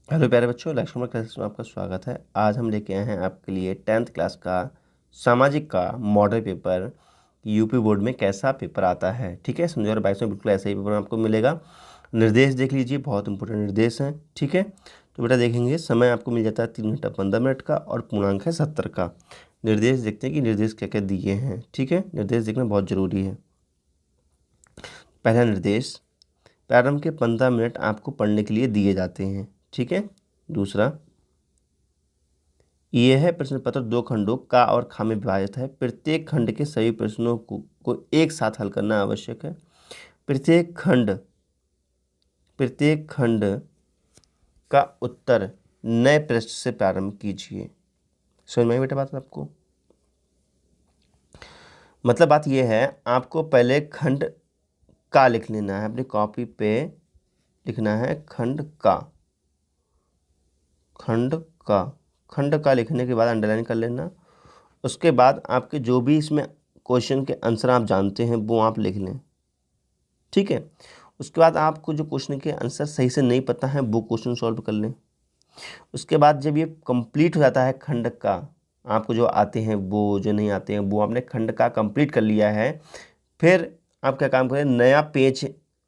Hello प्यारे बच्चों, Lakshman classes में आपका स्वागत है। आज हम लेके आए हैं आपके लिए 10th क्लास का सामाजिक का मॉडल पेपर। यूपी बोर्ड में कैसा पेपर आता है, ठीक है। समझो 2022 में बिल्कुल ऐसा ही पेपर आपको मिलेगा। निर्देश देख लीजिए, बहुत इंपॉर्टेंट निर्देश हैं, ठीक है। तो बेटा देखेंगे, समय आपको मिल जाता है 3 घंटा 15 मिनट का और पूर्णांक है 70 का। निर्देश देखते हैं कि निर्देश क्या क्या दिए हैं, ठीक है। निर्देश देखना बहुत ज़रूरी है। पहला निर्देश, प्रारंभ के 15 मिनट आपको पढ़ने के लिए दिए जाते हैं, ठीक है। दूसरा, यह प्रश्न पत्र 2 खंडों का और खा में विभाजित है। प्रत्येक खंड के सभी प्रश्नों को एक साथ हल करना आवश्यक है। प्रत्येक खंड का उत्तर नए पृष्ठ से प्रारंभ कीजिए। समझ में आई बेटा बात आपको? मतलब बात यह है, आपको पहले खंड का लिख लेना है, अपनी कॉपी पे लिखना है खंड का लिखने के बाद अंडरलाइन कर लेना। उसके बाद आपके जो भी इसमें क्वेश्चन के आंसर आप जानते हैं वो आप लिख लें, ठीक है। उसके बाद आपको जो क्वेश्चन के आंसर सही से नहीं पता है वो क्वेश्चन सॉल्व कर लें। उसके बाद जब ये कंप्लीट हो जाता है खंड का, आपको जो आते हैं वो, जो नहीं आते हैं वो, आपने खंड का कंप्लीट कर लिया है, फिर आप क्या काम करें, नया पेज,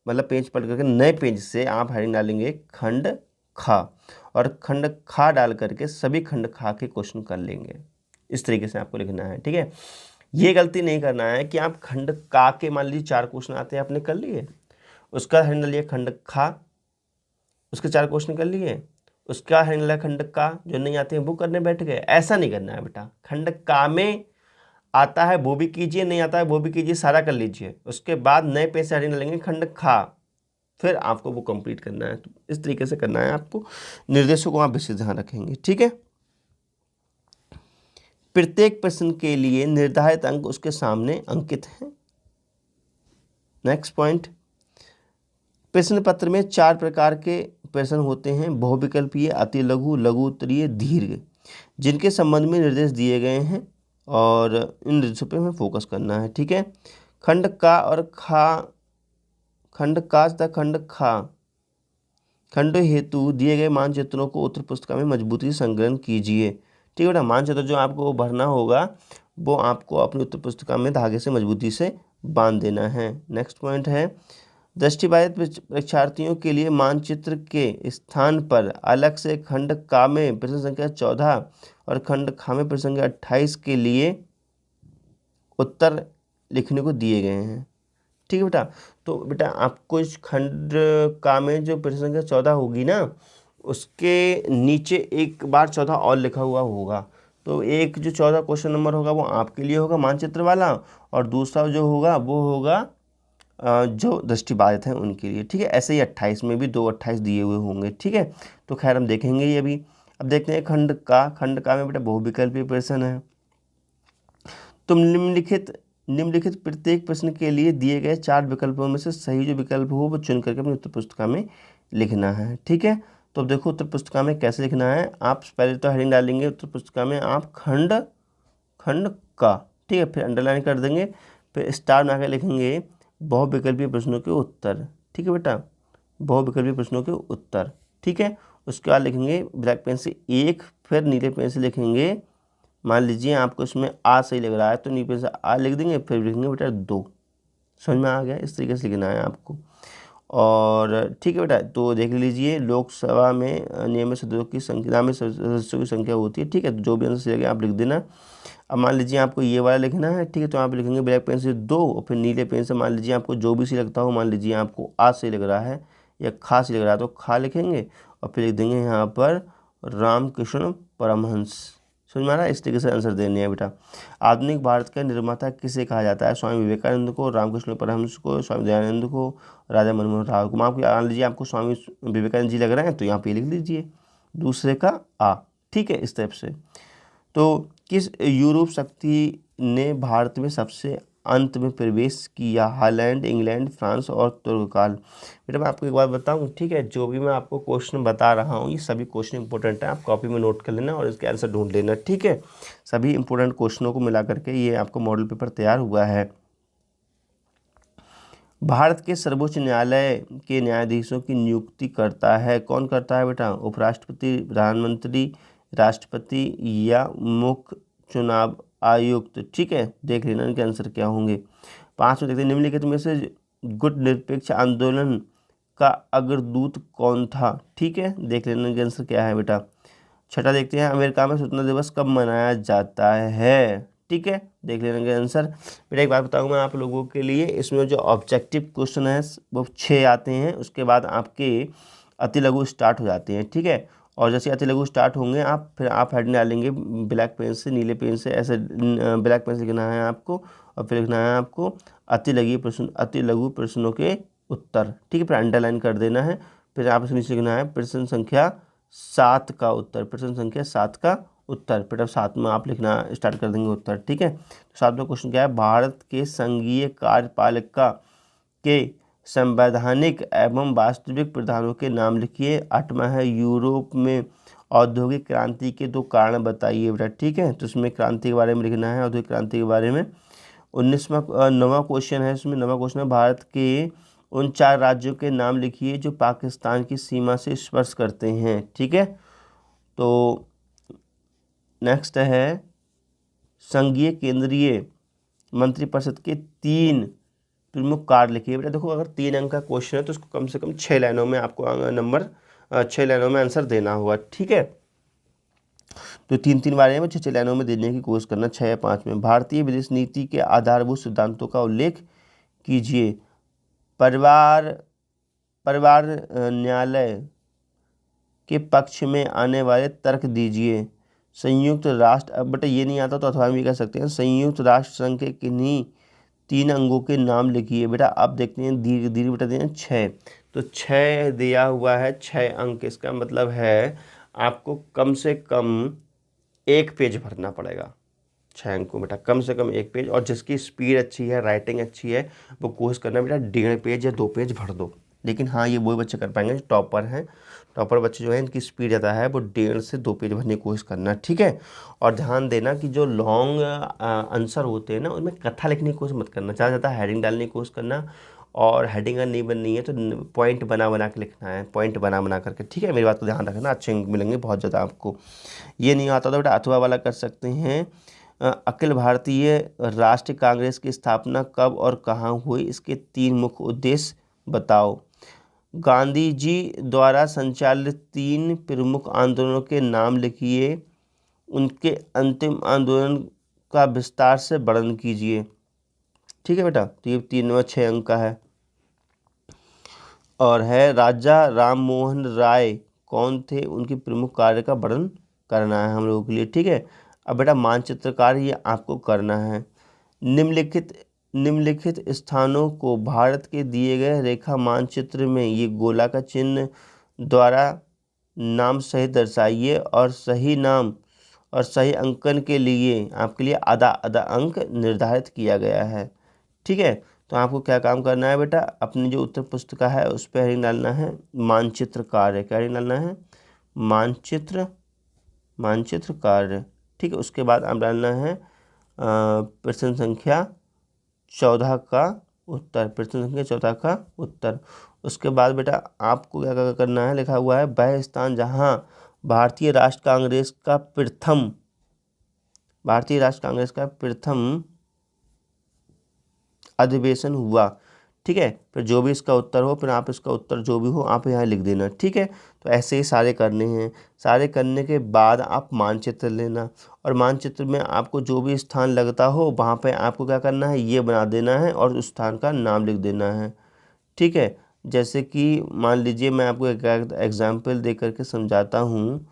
मतलब पेज पलट करके नए पेज से आप हेडिंग डालेंगे खंड खा, और खंड खा डाल करके सभी खंड खा के क्वेश्चन कर लेंगे। इस तरीके से आपको लिखना है, ठीक है। ये गलती नहीं करना है कि आप खंड का के मान लीजिए 4 क्वेश्चन आते हैं, आपने कर लिए, उसका हेडिंग डालिए खंड खा, उसके 4 क्वेश्चन कर लिए, उसका हेडिंग डाला खंड का, जो नहीं आते हैं वो करने बैठ गए। ऐसा नहीं करना है बेटा। खंड का में आता है वो भी कीजिए, नहीं आता है वो भी कीजिए, सारा कर लीजिए। उसके बाद नए पेज से हेडिंग डालेंगे खंड खा, फिर आपको वो कंप्लीट करना है। तो इस तरीके से करना है आपको। निर्देशों को आप विशेष ध्यान रखेंगे, ठीक है। प्रत्येक प्रश्न के लिए निर्धारित अंक उसके सामने अंकित हैं। नेक्स्ट पॉइंट, प्रश्न पत्र में 4 प्रकार के प्रश्न होते हैं: बहुविकल्पीय, अति लघु, लघु उत्तरीय, दीर्घ, जिनके संबंध में निर्देश दिए गए हैं और इन निर्देशों पे हमें फोकस करना है, ठीक है। खंड का और खा, खंड का तथा खंड खा खंड हेतु दिए गए मानचित्रों को उत्तर पुस्तिका में मजबूती से संग्रहण कीजिए, ठीक है बेटा। मानचित्र जो आपको भरना होगा वो आपको अपनी उत्तर पुस्तिका में धागे से मजबूती से बांध देना है। नेक्स्ट पॉइंट है, दृष्टिबाधित परीक्षार्थियों के लिए मानचित्र के स्थान पर अलग से खंड का में प्रश्न संख्या 14 और खंड खा में प्रश्न संख्या 28 के लिए उत्तर लिखने को दिए गए हैं, ठीक है बेटा। तो बेटा आपको इस खंड का में जो प्रश्न संख्या 14 होगी ना, उसके नीचे एक बार 14 और लिखा हुआ होगा। तो एक जो 14 क्वेश्चन नंबर होगा वो आपके लिए होगा मानचित्र वाला, और दूसरा जो होगा वो होगा जो दृष्टिबाधित हैं उनके लिए, ठीक है। ऐसे ही 28 में भी 2 28 दिए हुए होंगे, ठीक है। तो खैर हम देखेंगे ये भी। अब देखते हैं खंड का में बेटा बहुविकल्पीय प्रश्न है। तुम निम्नलिखित प्रत्येक प्रश्न के लिए दिए गए 4 विकल्पों में से सही जो विकल्प हो वो चुन करके अपनी उत्तर पुस्तिका में लिखना है, ठीक है। तो अब देखो उत्तर पुस्तिका में कैसे लिखना है। आप पहले तो हेडिंग डालेंगे उत्तर पुस्तिका में आप खंड खंड का, ठीक है। फिर अंडरलाइन कर देंगे, फिर स्टार बना के लिखेंगे बहुविकल्पीय प्रश्नों के उत्तर, ठीक है बेटा। बहुविकल्पीय प्रश्नों के उत्तर, ठीक है। उसके बाद लिखेंगे ब्लैक पेन से 1, फिर नीले पेन से लिखेंगे, मान लीजिए आपको इसमें आ सही लग रहा है तो नीचे से आ लिख देंगे, फिर लिखेंगे बेटा 2। समझ में आ गया? इस तरीके से लिखना है आपको। और ठीक है बेटा, तो देख लीजिए लोकसभा में नियमित सदस्यों की संख्या, नामित सदस्यों की संख्या होती है, ठीक है। तो जो भी आंसर सही लगे आप लिख देना। अब मान लीजिए आपको ये वाला लिखना है, ठीक है। तो आप लिखेंगे ब्लैक पेन से 2, और फिर नीले पेन से मान लीजिए आपको जो भी सही लगता हो, मान लीजिए आपको आ सही लग रहा है या खा सही लग रहा है तो खा लिखेंगे, और फिर लिख देंगे यहाँ पर रामकृष्ण परमहंस। समझ में आ रहा है? इस तरीके से आंसर देने हैं बेटा। आधुनिक भारत का निर्माता किसे कहा जाता है? स्वामी विवेकानंद को, रामकृष्ण परमहंस को, स्वामी दयानंद को, राजा मनमोहन राव को। आप मान लीजिए आपको स्वामी विवेकानंद जी लग रहे हैं तो यहाँ पे लिख लीजिए दूसरे का आ, ठीक है, इस टाइप से। तो किस यूरोप शक्ति ने भारत में सबसे अंत में प्रवेश किया? हॉलैंड, इंग्लैंड, फ्रांस और तुर्ककाल। बेटा मैं आपको एक बात बताऊं, ठीक है, जो भी मैं आपको क्वेश्चन बता रहा हूं ये सभी क्वेश्चन इंपॉर्टेंट है, आप कॉपी में नोट कर लेना और इसके आंसर ढूंढ लेना, ठीक है। सभी इंपॉर्टेंट क्वेश्चनों को मिला करके ये आपको मॉडल पेपर तैयार हुआ है। भारत के सर्वोच्च न्यायालय के न्यायाधीशों की नियुक्ति करता है, कौन करता है बेटा? उपराष्ट्रपति, प्रधानमंत्री, राष्ट्रपति या मुख्य चुनाव आयुक्त। ठीक है, देख लेना इनके आंसर क्या होंगे। 5 में देखते हैं, निम्नलिखित में से गुट निरपेक्ष आंदोलन का अग्रदूत कौन था? ठीक है, देख लेना इनके आंसर क्या है बेटा। 6 देखते हैं, अमेरिका में स्वतंत्रता दिवस कब मनाया जाता है? ठीक है, देख लेने का आंसर। बेटा एक बात बताऊँ मैं आप लोगों के लिए, इसमें जो ऑब्जेक्टिव क्वेश्चन है वो 6 आते हैं, उसके बाद आपके अति लघु स्टार्ट हो जाते हैं। ठीक है, और जैसे अति लघु स्टार्ट होंगे फिर आप हेड डालेंगे ब्लैक पेन से, नीले पेन से, ऐसे ब्लैक पेन से लिखना है आपको, और फिर लिखना है आपको अति लघु प्रश्नों के उत्तर। ठीक है, फिर अंडरलाइन कर देना है। फिर आप इसमें नीचे लिखना है प्रश्न संख्या 7 का उत्तर, प्रश्न संख्या 7 का उत्तर। फिर अब 7 में आप लिखना स्टार्ट कर देंगे उत्तर। ठीक है, तो 7वां क्वेश्चन क्या है? भारत के संघीय कार्यपालिका के संवैधानिक एवं वास्तविक प्रधानों के नाम लिखिए। 8वां है, यूरोप में औद्योगिक क्रांति के 2 कारण बताइए बेटा। ठीक है, तो इसमें क्रांति के बारे में लिखना है, औद्योगिक क्रांति के बारे में। 9वां क्वेश्चन है, इसमें 9वां क्वेश्चन है, भारत के उन 4 राज्यों के नाम लिखिए जो पाकिस्तान की सीमा से स्पर्श करते हैं। ठीक है, तो नेक्स्ट है, संघीय केंद्रीय मंत्रिपरिषद के 3 प्रमुख कार्य लिखिए। बेटा देखो, अगर 3 अंक का क्वेश्चन है तो उसको कम से कम 6 लाइनों में आपको नंबर 6 लाइनों में आंसर देना होगा। ठीक है, तो 3 बारे में 6 लाइनों में देने की कोशिश करना। 6 या 5 में, भारतीय विदेश नीति के आधारभूत सिद्धांतों का उल्लेख कीजिए। परिवार न्यायालय के पक्ष में आने वाले तर्क दीजिए। संयुक्त राष्ट्र, अब बेटा ये नहीं आता तो अथवा भी कर सकते हैं। संयुक्त राष्ट्र संघ के किन्हीं 3 अंगों के नाम लिखिए। बेटा आप देखते हैं धीरे धीरे बेटा दें 6, तो 6 दिया हुआ है, 6 अंक। इसका मतलब है आपको कम से कम 1 पेज भरना पड़ेगा 6 अंक को बेटा, कम से कम 1 पेज। और जिसकी स्पीड अच्छी है, राइटिंग अच्छी है, वो कोशिश करना बेटा 1.5 पेज या 2 पेज भर दो। लेकिन हाँ, ये वही बच्चे कर पाएंगे जो टॉपर हैं। टॉपर बच्चे जो हैं इनकी स्पीड ज़्यादा है, वो 1.5 से 2 पेज भरने की कोशिश करना। ठीक है, और ध्यान देना कि जो लॉन्ग आंसर होते हैं ना, उनमें कथा लिखने की कोशिश मत करना, ज़्यादा ज़्यादा हेडिंग डालने की कोशिश करना। और हेडिंग अगर नहीं बननी है तो पॉइंट बना बना के लिखना है, पॉइंट बना बना करके। ठीक है, मेरी बात को ध्यान रखना, अच्छे अंक मिलेंगे बहुत ज़्यादा आपको। ये नहीं आता तो बेटा अथवा वाला कर सकते हैं। अखिल भारतीय राष्ट्रीय कांग्रेस की स्थापना कब और कहाँ हुई? इसके 3 मुख्य उद्देश्य बताओ। गांधी जी द्वारा संचालित 3 प्रमुख आंदोलनों के नाम लिखिए। उनके अंतिम आंदोलन का विस्तार से वर्णन कीजिए। ठीक है बेटा, तो ये 3 व 6 अंक का है। और है, राजा राम मोहन राय कौन थे? उनके प्रमुख कार्य का वर्णन करना है हम लोगों के लिए। ठीक है, अब बेटा मानचित्रकार ये आपको करना है। निम्नलिखित स्थानों को भारत के दिए गए रेखा मानचित्र में ये गोला का चिन्ह द्वारा नाम सहित दर्शाइए, और सही नाम और सही अंकन के लिए आपके लिए आधा आधा अंक निर्धारित किया गया है। ठीक है, तो आपको क्या काम करना है बेटा, अपनी जो उत्तर पुस्तिका है उस पर हेडिंग डालना है मानचित्र कार्य। क्या हेडिंग डालना है? मानचित्र कार्य। ठीक है, उसके बाद आप डालना है प्रश्न संख्या 14 का उत्तर, प्रश्न संख्या 14 का उत्तर। उसके बाद बेटा आपको क्या क्या करना है, लिखा हुआ है वह स्थान जहां भारतीय राष्ट्र कांग्रेस का प्रथम अधिवेशन हुआ। ठीक है, फिर जो भी इसका उत्तर हो, फिर आप इसका उत्तर जो भी हो आप यहाँ लिख देना। ठीक है, तो ऐसे ही सारे करने हैं। सारे करने के बाद आप मानचित्र लेना, और मानचित्र में आपको जो भी स्थान लगता हो वहाँ पे आपको क्या करना है, ये बना देना है और उस स्थान का नाम लिख देना है। ठीक है, जैसे कि मान लीजिए मैं आपको एक एग्जाम्पल दे करके समझाता हूँ।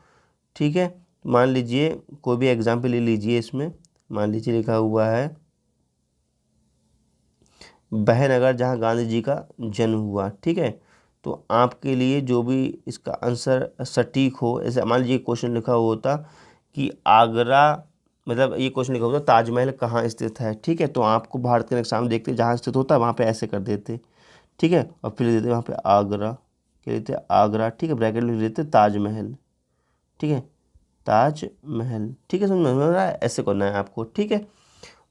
ठीक है, मान लीजिए कोई भी एग्जाम्पल ले लीजिए। इसमें मान लीजिए लिखा हुआ है बहनगर, जहाँ गांधी जी का जन्म हुआ। ठीक है, तो आपके लिए जो भी इसका आंसर सटीक हो, ऐसे मान लीजिए क्वेश्चन लिखा हुआ होता कि आगरा, मतलब ये क्वेश्चन लिखा होता ताजमहल कहाँ स्थित है। ठीक है, तो आपको भारत के एग्जाम देखते जहाँ स्थित होता वहाँ पे ऐसे कर देते। ठीक है, और फिर देते वहाँ पे आगरा, क्या देते? आगरा। ठीक है, ब्रैकेट लिख देते ताजमहल। ठीक है, ताजमहल। ठीक है, समझ में आ रहा है? ऐसे करना है आपको। ठीक है,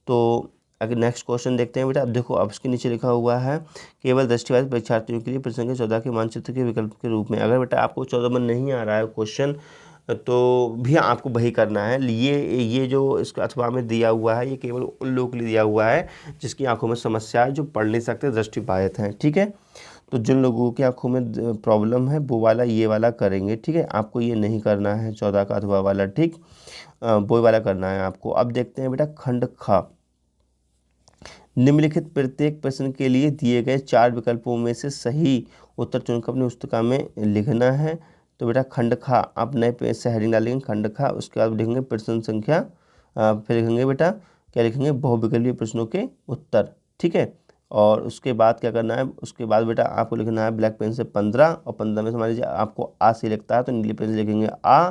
तो अगर नेक्स्ट क्वेश्चन देखते हैं बेटा। अब देखो, अब इसके नीचे लिखा हुआ है केवल दृष्टिबाधित परीक्षार्थियों के लिए प्रश्न संख्या 14 के मानचित्र के विकल्प के रूप में। अगर बेटा आपको 14 में नहीं आ रहा है क्वेश्चन तो भी आपको वही करना है। ये जो इसका अथवा में दिया हुआ है ये केवल उन लोगों के लिए दिया हुआ है जिसकी आंखों में समस्या है, जो पढ़ नहीं सकते, दृष्टिबाधित हैं। ठीक है, तो जिन लोगों की आंखों में प्रॉब्लम है वो वाला ये वाला करेंगे। ठीक है, आपको ये नहीं करना है 14 का अथवा वाला। ठीक, वो वाला करना है आपको। अब देखते हैं बेटा खंड ख। निम्नलिखित प्रत्येक प्रश्न के लिए दिए गए 4 विकल्पों में से सही उत्तर चुनकर अपनी पुस्तिका में लिखना है। तो बेटा खंड खा आप नए पेज से हेडिंग डालेंगे खंड खा, उसके बाद लिखेंगे प्रश्न संख्या, फिर लिखेंगे बेटा क्या लिखेंगे, बहुविकल्पीय प्रश्नों के उत्तर। ठीक है, और उसके बाद क्या करना है, उसके बाद बेटा आपको लिखना है ब्लैक पेन से 15, और 15 में मान लीजिए आपको आ से लिखता है तो नीली पेन से लिखेंगे आ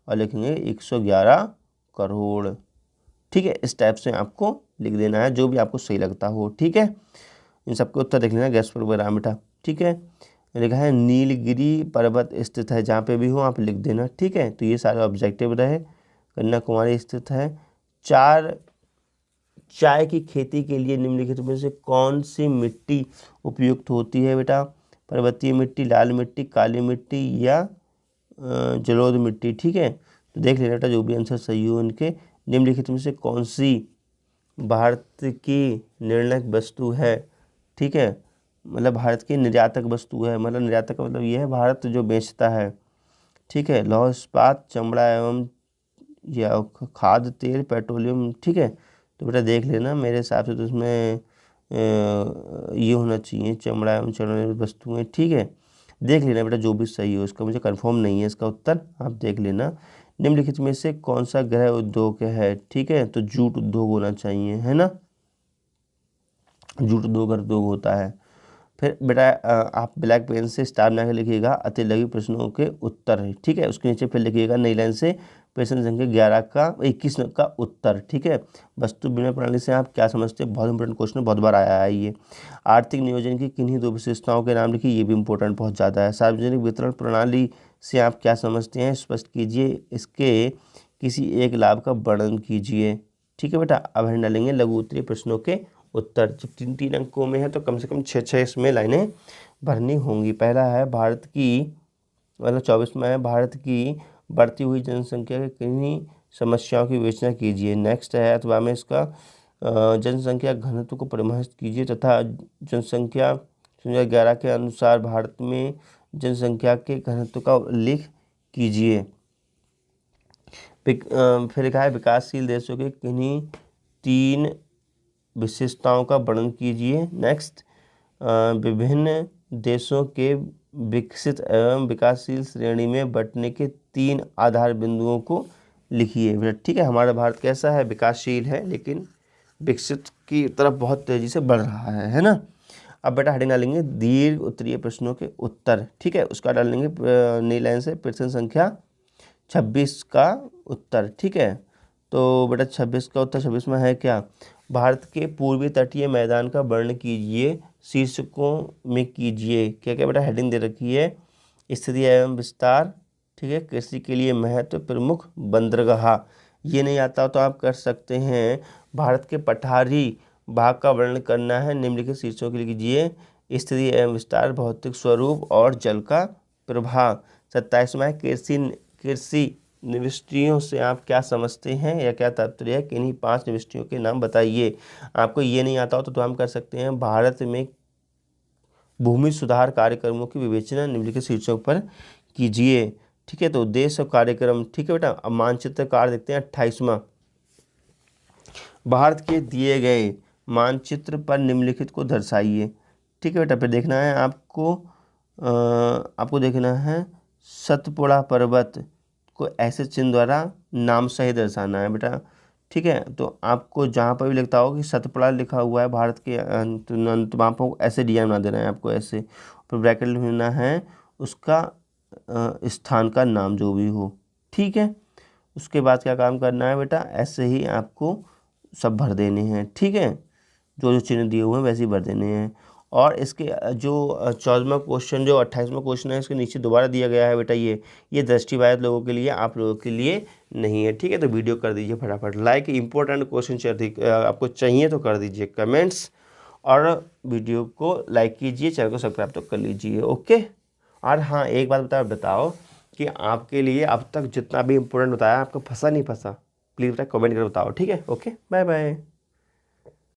और लिखेंगे 111 करोड़। ठीक है, इस टाइप से आपको लिख देना है जो भी आपको सही लगता हो। ठीक है, इन सबके उत्तर देख लेना गैस पर वगैरह बेटा। ठीक है, लिखा है नीलगिरी पर्वत स्थित है, जहाँ पे भी हो आप लिख देना। ठीक है, तो ये सारे ऑब्जेक्टिव रहे। कन्याकुमारी स्थित है। 4 चाय की खेती के लिए निम्नलिखित में से कौन सी मिट्टी उपयुक्त होती है बेटा, पर्वतीय मिट्टी, लाल मिट्टी, काली मिट्टी या जलोढ़ मिट्टी। ठीक है, तो देख लेना बेटा जो भी आंसर सही हो इनके। निम्नलिखित में से कौन सी भारत की निर्णायक वस्तु है। ठीक है, मतलब भारत की निर्यातक वस्तु है, मतलब निर्यातक का मतलब ये है भारत जो बेचता है। ठीक है, लौह इस्पात, चमड़ा एवं या खाद्य तेल, पेट्रोलियम। ठीक है, तो बेटा देख लेना, मेरे हिसाब से तो इसमें ये होना चाहिए चमड़ा एवं चमड़ा वस्तुएं। ठीक है, देख लेना बेटा जो भी सही हो, इसका मुझे कंफर्म नहीं है इसका उत्तर, आप देख लेना। निम्नलिखित में से कौन सा गृह उद्योग है। ठीक है, तो जूट उद्योग होना चाहिए, है ना, जूट उद्योग होता है। फिर बेटा आप ब्लैक पेन से स्टार बना के लिखिएगा अतिलघु प्रश्नों के उत्तर है। ठीक है, उसके नीचे फिर लिखिएगा नई लाइन से प्रश्न संख्या 21 का उत्तर। ठीक है, वस्तु विनिमय प्रणाली से आप क्या समझते हैं, बहुत इंपॉर्टेंट क्वेश्चन, बहुत बार आया है ये। आर्थिक नियोजन की किन्हीं 2 विशेषताओं के नाम लिखिए, ये भी इंपॉर्टेंट बहुत ज़्यादा है। सार्वजनिक वितरण प्रणाली से आप क्या समझते हैं, स्पष्ट कीजिए, इसके किसी एक लाभ का वर्णन कीजिए। ठीक है बेटा, अब हम डालेंगे लघु उत्तरीय प्रश्नों के उत्तर। जब 3 अंकों में है तो कम से कम 6 इसमें लाइनें भरनी होंगी। पहला है भारत की, मतलब 24 में है, भारत की बढ़ती हुई जनसंख्या के किन्हीं समस्याओं की विवेचना कीजिए। नेक्स्ट है अथवा में इसका जनसंख्या घनत्व को परिभाषित कीजिए तथा जनसंख्या 2011 के अनुसार भारत में जनसंख्या के घनत्व का उल्लेख कीजिए। फिर लिखा है विकासशील देशों के किन्हीं 3 विशेषताओं का वर्णन कीजिए। नेक्स्ट विभिन्न देशों के विकसित एवं विकासशील श्रेणी में बंटने के 3 आधार बिंदुओं को लिखिए। ठीक है, हमारा भारत कैसा है, विकासशील है लेकिन विकसित की तरफ बहुत तेजी से बढ़ रहा है ना। अब बेटा हेडिंग डालेंगे दीर्घ उत्तरीय प्रश्नों के उत्तर। ठीक है, उसका डालेंगे नई लाइन से प्रश्न संख्या 26 का उत्तर। ठीक है, तो बेटा 26 का उत्तर 26 में है क्या, भारत के पूर्वी तटीय मैदान का वर्णन कीजिए, शीर्षकों में कीजिए। क्या क्या बेटा हेडिंग दे रखी है, स्थिति एवं विस्तार। ठीक है, कृषि के लिए महत्व, प्रमुख बंदरगाह। ये नहीं आता तो आप कर सकते हैं भारत के पठारी भाग का वर्णन करना है, निम्नलिखित शीर्षकों के लिए कीजिए, स्थिति एवं विस्तार, भौतिक स्वरूप और जल का प्रभाव। 27 में कृषि निविष्टियों से आप क्या समझते हैं या क्या तात्पर्य है, किन्हीं 5 निविष्टियों के नाम बताइए। आपको ये नहीं आता हो तो हम कर सकते हैं भारत में भूमि सुधार कार्यक्रमों की विवेचना निम्नलिखित शीर्षकों पर कीजिए। ठीक है, तो उद्देश्य और कार्यक्रम। ठीक है बेटा, अब मानचित्रकार देखते हैं 28वां। भारत के दिए गए मानचित्र पर निम्नलिखित को दर्शाइए। ठीक है बेटा, फिर देखना है आपको देखना है सतपुड़ा पर्वत को ऐसे चिन्ह द्वारा नाम सही दर्शाना है बेटा। ठीक है, तो आपको जहाँ पर भी लिखता हो कि सतपुड़ा लिखा हुआ है भारत के अंत वहाँ पर ऐसे डिजाइन बना देना है आपको ऐसे, फिर ब्रैकेट लिखना है उसका स्थान का नाम जो भी हो। ठीक है, उसके बाद क्या काम करना है बेटा, ऐसे ही आपको सब भर देने हैं। ठीक है, जो जो चिन्ह दिए हुए हैं वैसे ही भर देने हैं। और इसके जो 14वां क्वेश्चन, जो 28वां क्वेश्चन है, इसके नीचे दोबारा दिया गया है बेटा, ये दृष्टिबाधित लोगों के लिए, आप लोगों के लिए नहीं है। ठीक है, तो वीडियो कर दीजिए फटाफट लाइक। इंपॉर्टेंट क्वेश्चन आपको चाहिए तो कर दीजिए कमेंट्स, और वीडियो को लाइक कीजिए, चैनल को सब्सक्राइब तो कर लीजिए। ओके। और हाँ, एक बात बताओ कि आपके लिए अब तक जितना भी इम्पोर्टेंट बताया आपको फंसा नहीं फंसा, प्लीज़ बेटा कमेंट कर बताओ। ठीक है, ओके, बाय बाय।